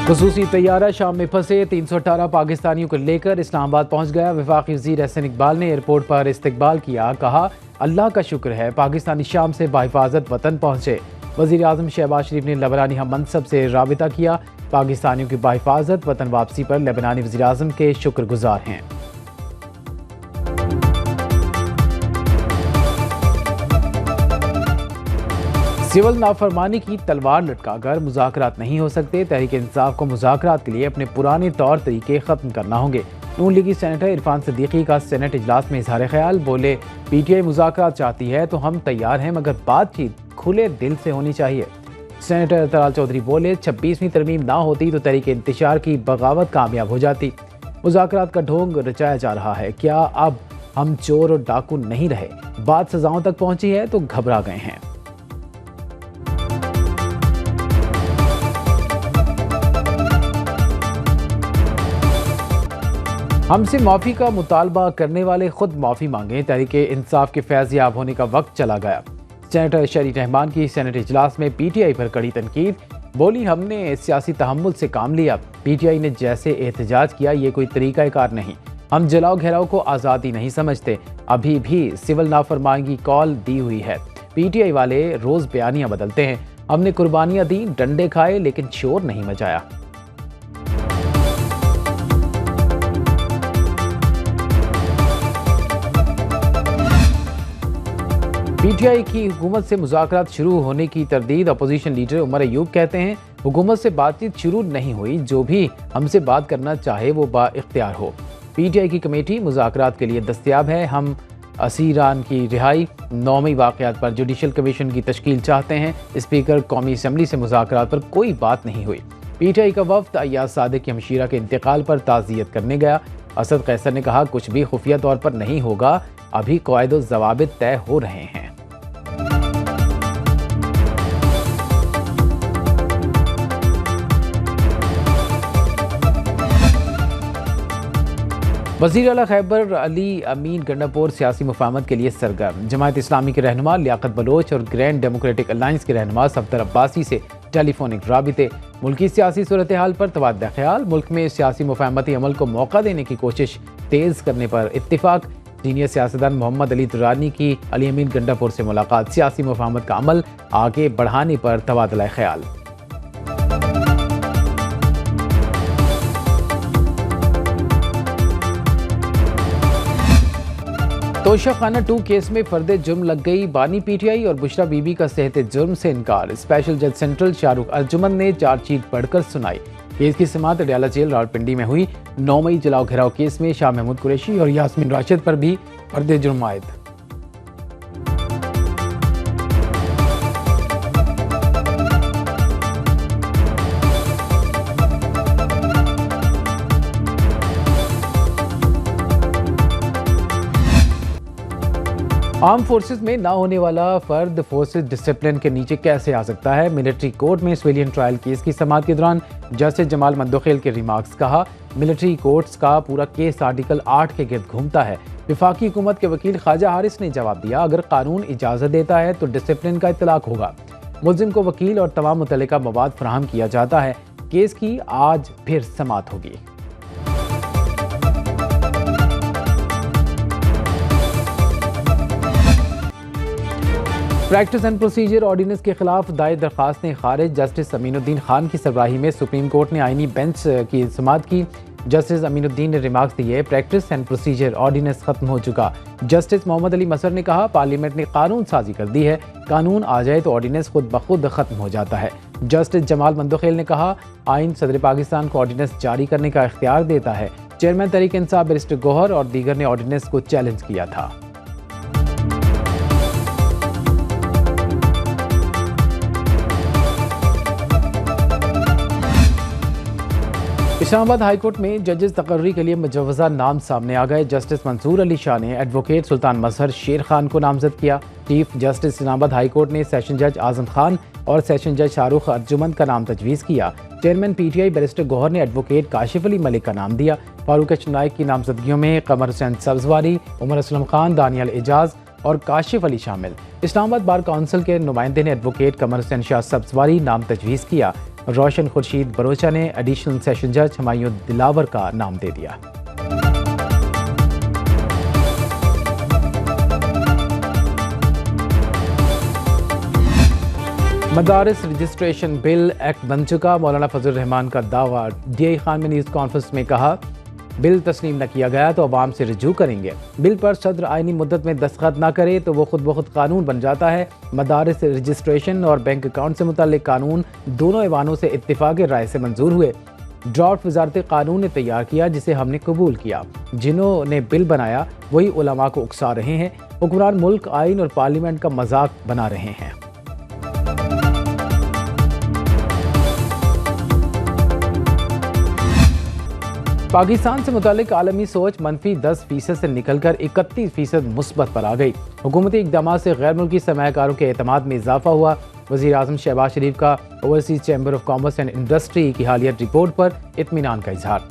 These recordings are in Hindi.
ख़ुसूसी तैयारा शाम में फंसे 318 पाकिस्तानियों को लेकर इस्लामाबाद पहुंच गया। वफाकी वज़ीर एहसन इकबाल ने एयरपोर्ट पर इस्तकबाल किया। कहा, अल्लाह का शुक्र है पाकिस्तानी शाम से बाहिफाजत वतन पहुंचे। वज़ीर आज़म शहबाज शरीफ ने लेबनानी हम मनसब से राबिता किया। पाकिस्तानियों की बाहिफाजत वतन वापसी पर लेबनानी वज़ीर आज़म के शुक्रगुजार हैं। सिविल नाफरमानी की तलवार लटकाकर मुज़ाकरात नहीं हो सकते। तहरीक इंसाफ को मुज़ाकरात के लिए अपने पुराने तौर तरीके ख़त्म करना होंगे। नून लीगी सेनेटर इरफान सिद्दीकी का सेनेट इजलास में इजहार ख्याल। बोले, PTI मुज़ाकरात चाहती है तो हम तैयार हैं, मगर बातचीत खुले दिल से होनी चाहिए। सेनेटर तलाल चौधरी बोले, 26वीं तरमीम ना होती तो तहरीक इंतशार की बगावत कामयाब हो जाती। मुज़ाकरात का ढोंग रचाया जा रहा है। क्या अब हम चोर और डाकू नहीं रहे? बात सजाओं तक पहुंची है तो घबरा गए हैं। हमसे माफ़ी का मुतालबा करने वाले खुद माफ़ी मांगें। तहरीक इंसाफ के फैज़ याब होने का वक्त चला गया। सेनेटर शरीफ रहमान की सेनेट इजलास में PTI पर कड़ी तनकीद। बोली, हमने सियासी तहम्मुल से काम लिया। PTI ने जैसे एहतजाज किया, ये कोई तरीक़ाकार नहीं। हम जलाओ घेराव को आज़ादी नहीं समझते। अभी भी सिविल नाफरमानी की कॉल दी हुई है। PTI वाले रोज़ बयानियाँ बदलते हैं। हमने कुर्बानियाँ दी, डंडे खाए, लेकिन शोर नहीं मचाया। PTI की हुकूमत से मुज़ाकरात शुरू होने की तरदीद अपोजिशन लीडर उमर अयूब कहते हैं, हुकूमत से बातचीत शुरू नहीं हुई। जो भी हमसे बात करना चाहे वो बाइख्तियार हो। PTI की कमेटी मुज़ाकरात के लिए दस्तयाब है। हम असीरान की रिहाई, 9 मई वाक़यात पर जुडिशल कमीशन की तश्कील चाहते हैं। स्पीकर कौमी असम्बली से मुज़ाकरात पर कोई बात नहीं हुई। PTI का वफ़द अय्याज़ सादिक की हमशीरा के इंतकाल पर ताज़ियत करने गया। असद कैसर ने कहा, कुछ भी खुफिया तौर पर नहीं होगा, अभी कवायद व ज़वाबित तय हो रहे हैं। वज़ीर आला खैबर अली अमीन गंडापुर सियासी मुफाहमत के लिए सरगर्म। जमात इस्लामी के रहनुमा लियाकत बलोच और ग्रैंड डेमोक्रेटिक अलायंस के रहनुमा सफदर अब्बासी से टेलीफोनिक राबिते। मुल्की सियासी सूरत हाल पर तबादला ख्याल। मुल्क में सियासी मुफाहमती अमल को मौका देने की कोशिश तेज़ करने पर इत्तिफाक। सीनियर सियासतदान मोहम्मद अली दुरानी की अली अमीन गंडापुर से मुलाकात। सियासी मुफाहमत का अमल आगे बढ़ाने पर तबादला ख्याल। तोशा खाना 2 केस में फर्द जुर्म लग गई। बानी PTI और बुशरा बीबी का सेहत जुर्म से इनकार। स्पेशल जज सेंट्रल शाहरुख अर्जुमन ने चार्जशीट पढ़कर सुनाई। केस की समाअत अडयाला जेल रावलपिंडी में हुई। 9 मई जलाओ घेराव केस में शाह महमूद कुरैशी और यास्मीन राशिद पर भी फर्द जुर्म आयद। आर्म फोर्सेस में ना होने वाला फर्द फोर्सेस डिसिप्लिन के नीचे कैसे आ सकता है? मिलिट्री कोर्ट में सिविलियन ट्रायल केस की समाअत के दौरान जस्टिस जमाल मंदोखेल के रिमार्क्स। कहा, मिलिट्री कोर्ट्स का पूरा केस आर्टिकल 8 के गिर्द घूमता है। वफाकी हुकूमत के वकील ख्वाजा हारिस ने जवाब दिया, अगर कानून इजाज़त देता है तो डिसिप्लिन का इतलाक होगा। मुल्जिम को वकील और तमाम मुतल्लिका मवाद फराहम किया जाता है। केस की आज फिर समाअत होगी। प्रैक्टिस एंड प्रोसीजर ऑर्डिनेंस के खिलाफ दायर दरखास्तें खारिज। जस्टिस अमीनुद्दीन खान की सरबराही में सुप्रीम कोर्ट ने आईनी बेंच की समाअत की। जस्टिस अमीनुद्दीन ने रिमार्क्स दिए, प्रैक्टिस एंड प्रोसीजर ऑर्डिनेंस खत्म हो चुका। जस्टिस मोहम्मद अली मसर ने कहा, पार्लियामेंट ने कानून साजी कर दी है। कानून आ जाए तो ऑर्डिनेंस खुद ब खुद खत्म हो जाता है। जस्टिस जमाल मंदोखेल ने कहा, आइन सदर पाकिस्तान को ऑर्डिनेंस जारी करने का इख्तियार देता है। चेयरमैन तहरीक इंसाफ बैरिस्टर गौहर और दीगर ने ऑर्डिनेंस को चैलेंज किया था। इस्लामाबाद हाईकोर्ट में जजेस तकर्री के लिए मुजव्वज़ा नाम सामने आ गए। जस्टिस मंसूर अली शाह ने एडवोकेट सुल्तान मजहर शेर खान को नामजद किया। चीफ जस्टिस इस्लामाबाद हाईकोर्ट ने सेशन जज आजम खान और सेशन जज शाहरुख अर्जुमन का नाम तजवीज़ किया। चेयरमैन PTI बैरिस्टर गौहर ने एडवोकेट काशिफ अली मलिक का नाम दिया। फारूक नाइक की नामजदगियों में कमर हुसैन सब्जवारी, उमर असलम खान, दानियल एजाज और काशिफ अली शामिल। इस्लामाबाद बार काउंसिल के नुमाइंदे ने एडवोकेट कमर हुसैन शाह सब्जवारी नाम तजवीज़ किया। रोशन खुर्शीद बरोचा ने एडिशनल सेशन जज हुमायूं दिलावर का नाम दे दिया। मदारिस रजिस्ट्रेशन बिल एक्ट बन चुका, मौलाना फजल रहमान का दावा। DI खान में न्यूज़ कॉन्फ्रेंस में कहा, बिल तस्लीम न किया गया तो अवाम से रजू करेंगे। बिल पर सदर आइनी मुद्दत में दस्तखत न करे तो वो खुद ब खुद कानून बन जाता है। मदारिस रजिस्ट्रेशन और बैंक अकाउंट से मुताल्लिक कानून दोनों ऐवानों से इत्तिफाक़ राय से मंजूर हुए। ड्राफ्ट वजारत कानून ने तैयार किया जिसे हमने कबूल किया। जिन्होंने बिल बनाया वही उलमा को उकसा रहे हैं। हुक्मरान मुल्क आइन और पार्लियामेंट का मजाक बना रहे हैं। पाकिस्तान से मुतालिक आलमी सोच मनफी 10% से निकलकर 31% मुस्बत पर आ गई। हुकूमती इक़दाम से गैर मुल्की सरमायाकारों के एतमाद में इजाफा हुआ। वज़ीर आज़म शहबाज शरीफ का overseas chamber of commerce and industry की हालिया रिपोर्ट पर इत्मीनान का इजहार।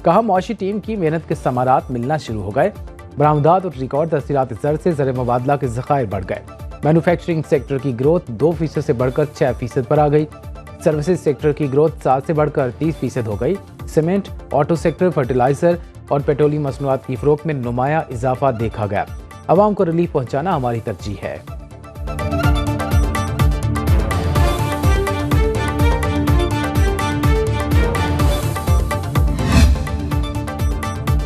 कहा, मुआशी टीम की मेहनत के समारात मिलना शुरू हो गए। बरामदात और रिकॉर्ड तस्सीलात ज़र से ज़र मुबादला के ज़खायर बढ़ गए। मैन्युफैक्चरिंग सेक्टर की ग्रोथ 2% से बढ़कर 6% पर आ गई। सर्विसेज सेक्टर की ग्रोथ 7 से बढ़कर 30% हो गई। सीमेंट, ऑटो सेक्टर, फर्टिलाइजर और पेट्रोलियम मसनूआत की फ़रोख्त में नुमाया इजाफा देखा गया। अवाम को रिलीफ पहुंचाना हमारी तरजीह है।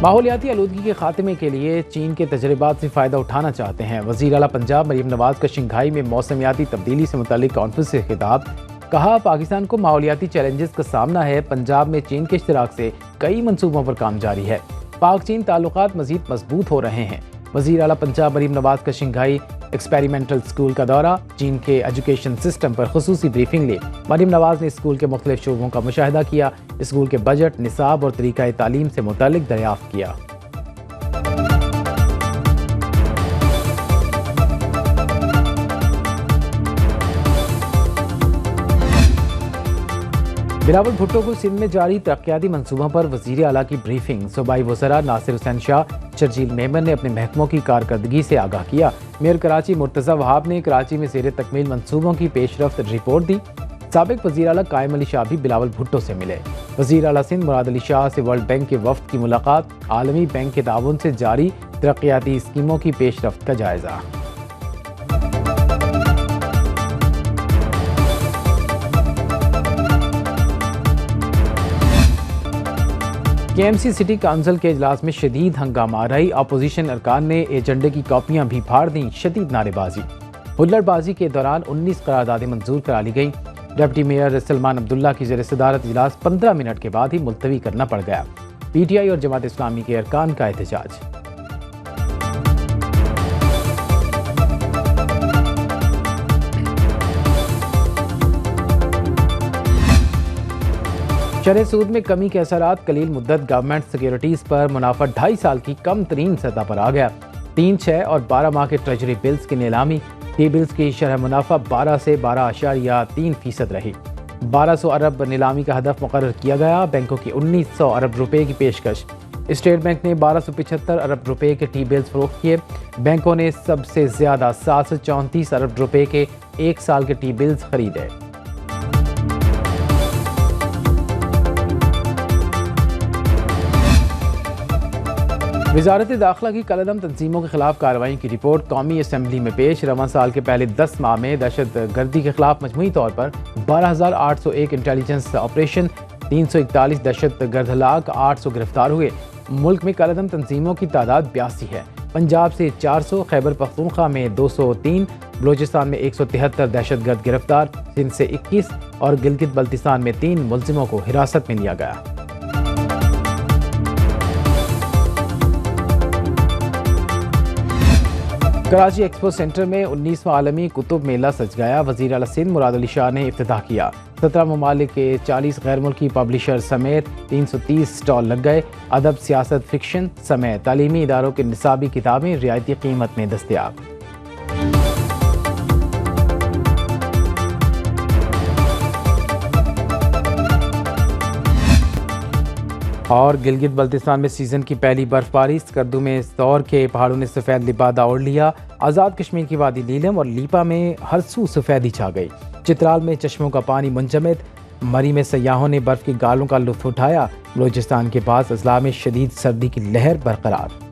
माहौलियाती आलूदगी के खात्मे के लिए चीन के तजर्बात से फ़ायदा उठाना चाहते हैं। वज़ीर आला पंजाब मरीम नवाज का शंघाई में मौसमियाती तब्दीली से मुताल्लिक कॉन्फ्रेंस से खिताब। कहा, पाकिस्तान को माहौलियाती चैलेंजेस का सामना है। पंजाब में चीन के इश्तिराक से कई मंसूबों पर काम जारी है। पाक चीन ताल्लुकात मजीद मजबूत हो रहे हैं। वज़ीर आला पंजाब मरीम नवाज का शंघाई एक्सपेरिमेंटल स्कूल का दौरा। चीन के एजुकेशन सिस्टम पर खुसूसी ब्रीफिंग ली। मरीम नवाज ने स्कूल के मुख्तलिफ शोबों का मुशाहिदा किया। स्कूल के बजट, निसाब और तरीक़ा तालीम से मुताल्लिक दरियाफ्त किया। बिलावल भुट्टो को सिंध में जारी तरक्याती मंसूबों पर वज़ीर आला की ब्रीफिंग। सूबाई वज़रा नासिर हुसैन शाह, शर्जील मेमन ने अपने महकमों की कारकर्दगी से आगाह किया। मेयर कराची मुर्तज़ा वहाब ने कराची में ज़ेर तकमील मंसूबों की पेशरफ्त रिपोर्ट दी। साबिक वज़ीर आला कायम अली शाह भी बिलावल भुट्टो से मिले। वज़ीर आला सिंध मुराद अली शाह से वर्ल्ड बैंक के वफ़द की मुलाकात। आलमी बैंक के ताउन से जारी तरक्याती स्कीमों की पेशरफ्त का जायज़ा। KMC सिटी काउंसिल के इजलास में शदीद हंगामा रही। अपोजिशन अरकान ने एजेंडे की कॉपियां भी फाड़ दी। शदीद नारेबाजी, हुल्लड़बाजी के दौरान 19 करारदादें मंजूर करा ली गई। डिप्टी मेयर सलमान अब्दुल्ला की ज़ेर सदारत इजलास 15 मिनट के बाद ही मुलतवी करना पड़ गया। PTI और जमात इस्लामी के अरकान का एहतजाज। शरह सूद में कमी के असरात। कलील मुद्दत गवर्नमेंट सिक्योरिटीज़ पर मुनाफा 2.5 साल की कम तरीन सतह पर आ गया। 3, 6 और 12 माह के ट्रेजरी बिल्स की नीलामी। टी बिल्स की शरह मुनाफा 12 से 12.3% रही। 1200 अरब नीलामी का हदफ मुकर्रर किया गया। बैंकों की 1900 अरब रुपए की पेशकश। स्टेट बैंक ने 1275 अरब रुपए के टी बिल्स फरोख्त किए। बैंकों ने सबसे ज्यादा 734 अरब रुपए के 1 साल के टी बिल्स खरीदे। वज़ारत दाखिला की कलअदम तंजीमों के खिलाफ कार्रवाई की रिपोर्ट कौमी असम्बली में पेश। रवां साल के पहले 10 माह में दहशत गर्दी के खिलाफ मजमूई तौर पर 12,801 इंटेलिजेंस ऑपरेशन, 341 दहशत गर्द हलाक, 800 गिरफ्तार हुए। मुल्क में कलअदम तंजीमों की तादाद 82 है। पंजाब से 400, खैबर पख्तूनख्वा में 203, बलोचिस्तान में 173 दहशत गर्द गिरफ्तार, सिंध से 21 और गिलगित बल्तिस्तान में 3 मुलजिमों को हिरासत में लिया गया। कराची एक्सपो सेंटर में 19वां आलमी कुतुब मेला सज गया। वज़ीर आला सिंध मुराद अली शाह ने इफ्तिताह किया। 17 ममालिक के 40 गैर मुल्की पब्लिशर समेत 330 स्टॉल लग गए। अदब, सियासत, फिक्शन समेत तालीमी इदारों के निसाबी किताबें रियायती कीमत में दस्तयाब। और गिलगित बल्तिस्तान में सीजन की पहली बर्फबारी। स्कर्दू में दौर के पहाड़ों ने सफ़ेद लिबादा ओढ़ लिया। आज़ाद कश्मीर की वादी नीलम और लीपा में हरसू सफ़ेदी छा गई। चित्राल में चश्मों का पानी मुंजमद। मरी में सयाहों ने बर्फ की गालों का लुत्फ उठाया। बलूचिस्तान के पास अजला में शदीद सर्दी की लहर बरकरार।